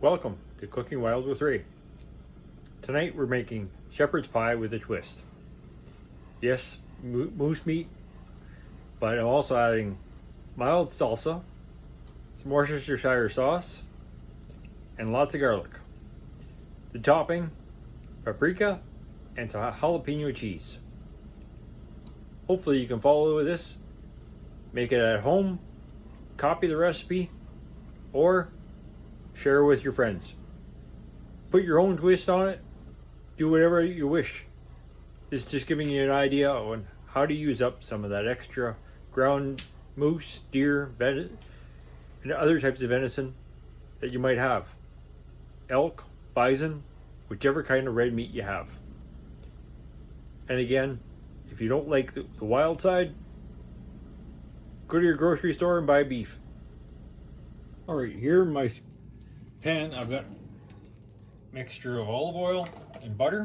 Welcome to Cooking Wild with Ray. Tonight we're making shepherd's pie with a twist. Yes, moose meat, but I'm also adding mild salsa, some Worcestershire sauce, and lots of garlic. The topping, paprika, and some jalapeno cheese. Hopefully you can follow this, make it at home, copy the recipe, or share with your friends. Put your own twist on it. Do whatever you wish. This is just giving you an idea on how to use up some of that extra ground moose, deer, and other types of venison that you might have. Elk, bison, whichever kind of red meat you have. And again, if you don't like the wild side, go to your grocery store and buy beef. Alright, here in my pan I've got a mixture of olive oil and butter.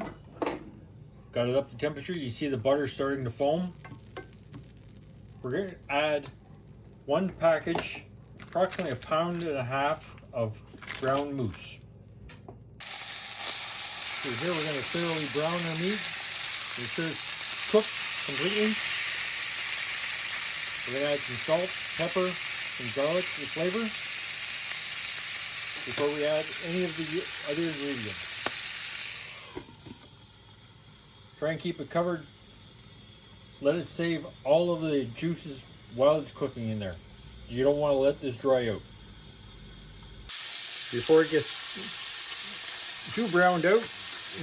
Got it up to temperature. You see the butter starting to foam. We're going to add one package, approximately 1.5 pounds of ground moose. So here we're going to thoroughly brown our meat. Make sure it's cooked completely. We're going to add some salt, pepper, some garlic for flavor before we add any of the other ingredients. Try and keep it covered. Let it save all of the juices while it's cooking in there. You don't want to let this dry out. Before it gets too browned out,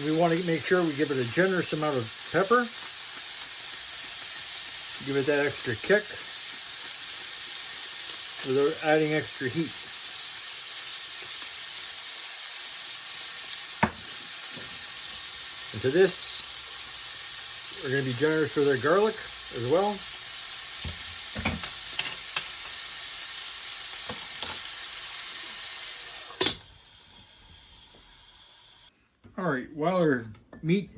we want to make sure we give it a generous amount of pepper. Give it that extra kick without adding extra heat. And to this, we're going to be generous with our garlic as well. Alright, while our meat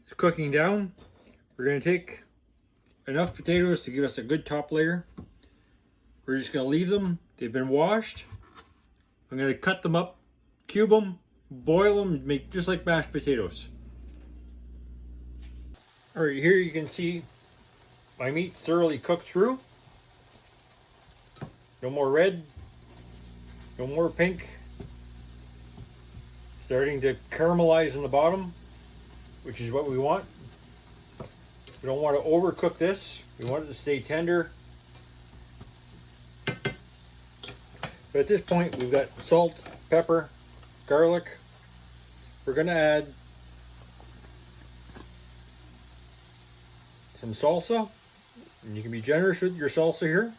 is cooking down, we're going to take enough potatoes to give us a good top layer. We're just going to leave them. They've been washed. I'm going to cut them up, cube them, boil them, make just like mashed potatoes. Alright, here you can see my meat's thoroughly cooked through. No more red, no more pink. Starting to caramelize in the bottom, which is what we want. We don't want to overcook this. We want it to stay tender. But at this point, we've got salt, pepper, garlic. We're going to add some salsa. And you can be generous with your salsa here.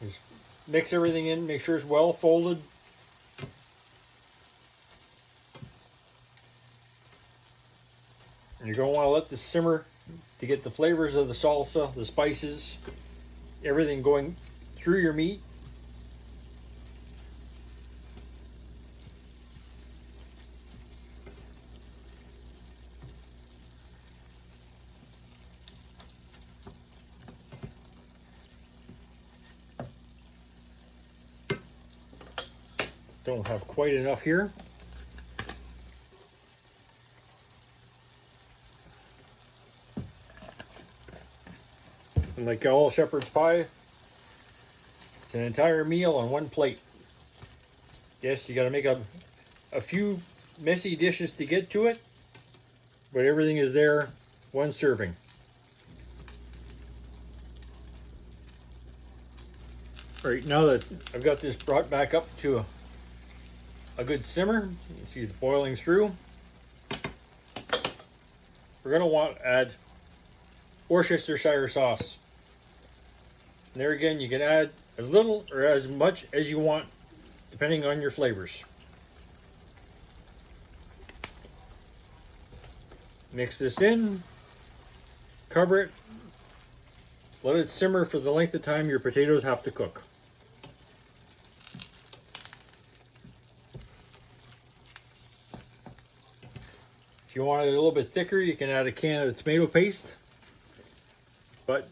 Just mix everything in, make sure it's well folded. And you're going to want to let this simmer to get the flavors of the salsa, the spices, everything going through your meat. Don't have quite enough here. And like all shepherd's pie, it's an entire meal on one plate. Yes, you got to make a few messy dishes to get to it, but everything is there, one serving. All right, now that I've got this brought back up to a good simmer, you can see it's boiling through. We're going to want to add Worcestershire sauce. And there again, you can add as little or as much as you want, depending on your flavors. Mix this in, cover it, let it simmer for the length of time your potatoes have to cook. If you want it a little bit thicker, you can add a can of tomato paste, but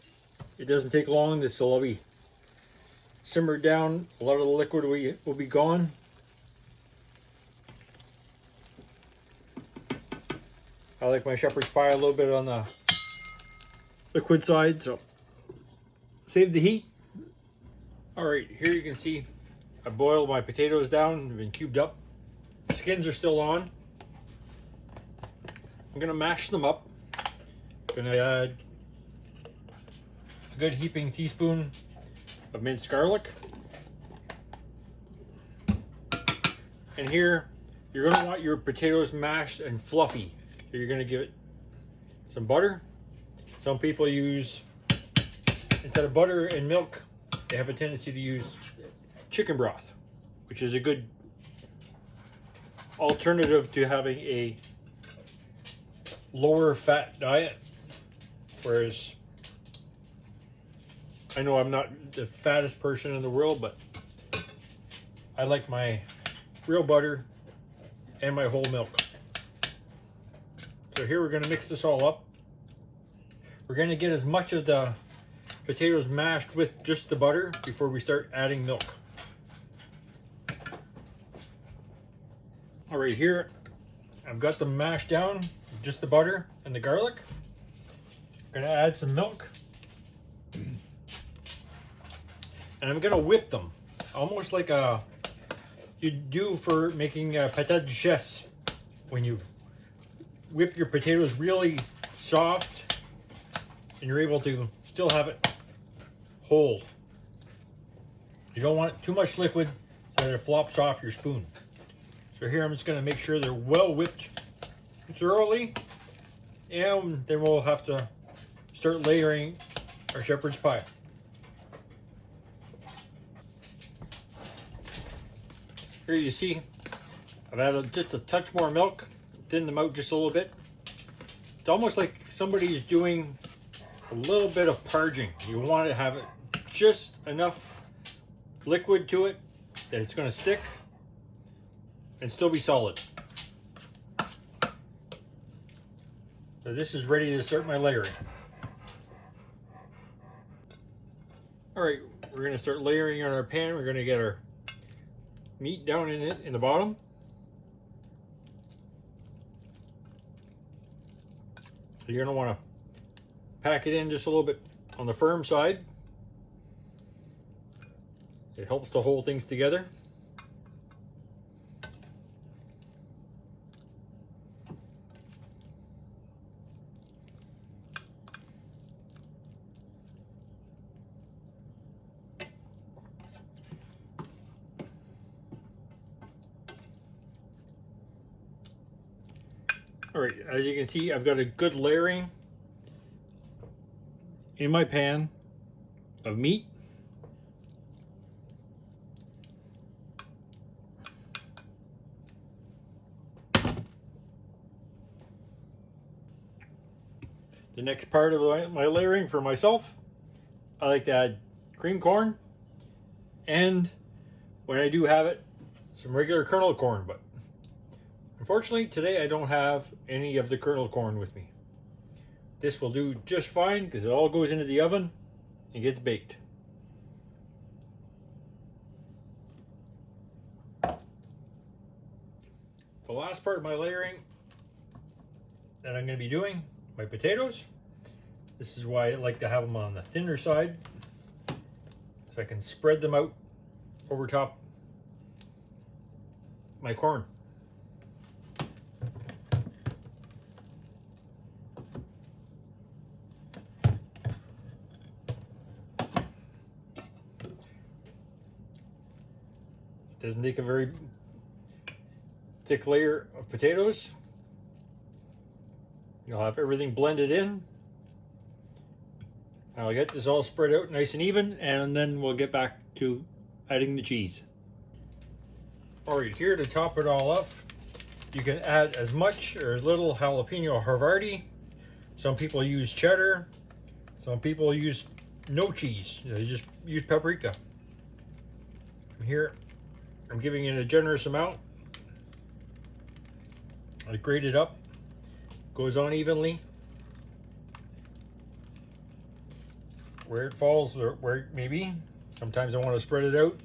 it doesn't take long. This will all be simmered down, a lot of the liquid will be gone. I like my shepherd's pie a little bit on the liquid side, so save the heat. All right, here you can see I boiled my potatoes down, they've been cubed up. The skins are still on. I'm gonna mash them up. Gonna add a good heaping teaspoon of minced garlic. And here, you're gonna want your potatoes mashed and fluffy. So you're gonna give it some butter. Some people use, instead of butter and milk, they have a tendency to use chicken broth, which is a good alternative to having a lower fat diet. Whereas, I know I'm not the fattest person in the world, but I like my real butter and my whole milk. So here we're going to mix this all up. We're going to get as much of the potatoes mashed with just the butter before we start adding milk. All right, here I've got them mashed down, just the butter and the garlic. I'm going to add some milk. And I'm going to whip them, almost like you do for making patate duchesse, when you whip your potatoes really soft and you're able to still have it hold. You don't want too much liquid so that it flops off your spoon. So here I'm just going to make sure they're well whipped thoroughly, and then we'll have to start layering our shepherd's pie. Here you see I've added just a touch more milk, thinned them out just a little bit. It's almost like somebody's doing a little bit of parging. You want to have it just enough liquid to it that it's going to stick and still be solid. So this is ready to start my layering. All right, we're going to start layering on our pan. We're going to get our meat down in it in the bottom. So you're going to want to pack it in just a little bit on the firm side. It helps to hold things together. All right, as you can see, I've got a good layering in my pan of meat. The next part of my layering for myself, I like to add cream corn, and when I do have it, some regular kernel corn, but unfortunately today I don't have any of the kernel corn with me. This will do just fine because it all goes into the oven and gets baked. The last part of my layering that I'm going to be doing, my potatoes. This is why I like to have them on the thinner side, so I can spread them out over top my corn. Doesn't take a very thick layer of potatoes. You'll have everything blended in. I'll get this all spread out nice and even, and then we'll get back to adding the cheese. All right, here to top it all off, you can add as much or as little jalapeno Havarti. Some people use cheddar. Some people use no cheese. They just use paprika. Here, I'm giving it a generous amount. I grate it up. Goes on evenly. Where it falls, where it may be, Sometimes I want to spread it out.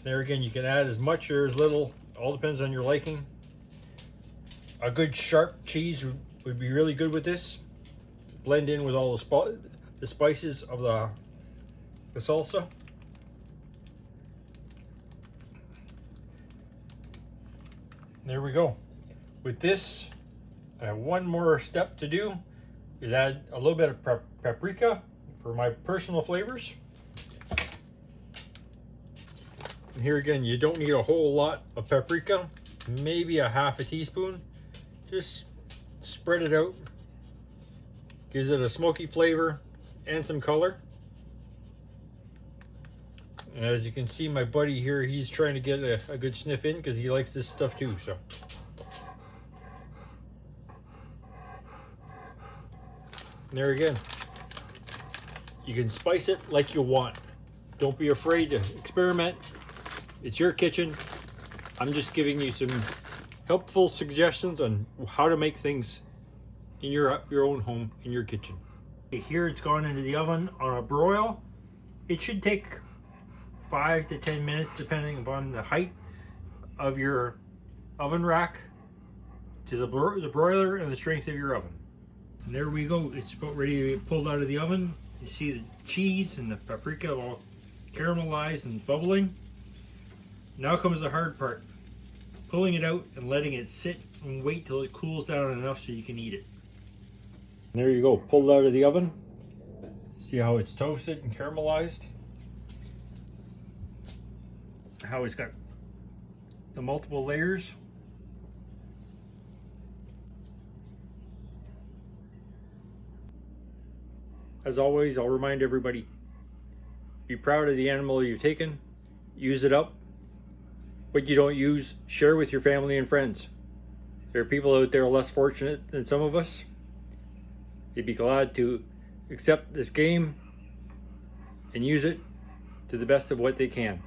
There again, you can add as much or as little, all depends on your liking. A good sharp cheese would be really good with this. Blend in with all the spices of the salsa. There we go. With this, I have one more step to do, is add a little bit of paprika for my personal flavors. And here again, you don't need a whole lot of paprika, maybe a half a teaspoon. Just spread it out. Gives it a smoky flavor and some color. And as you can see, my buddy here, he's trying to get a good sniff in because he likes this stuff too. So and there again, you can spice it like you want. Don't be afraid to experiment. It's your kitchen. I'm just giving you some helpful suggestions on how to make things in your own home, in your kitchen. Here it's gone into the oven on a broil. It should take 5 to 10 minutes depending upon the height of your oven rack to the broiler and the strength of your oven. And there we go. It's about ready to be pulled out of the oven. You see the cheese and the paprika all caramelized and bubbling. Now comes the hard part. Pulling it out and letting it sit and wait till it cools down enough so you can eat it. And there you go, pulled out of the oven. See how it's toasted and caramelized? How it's got the multiple layers. As always, I'll remind everybody, be proud of the animal you've taken, use it up. What you don't use, share with your family and friends. There are people out there less fortunate than some of us. They'd be glad to accept this game and use it to the best of what they can.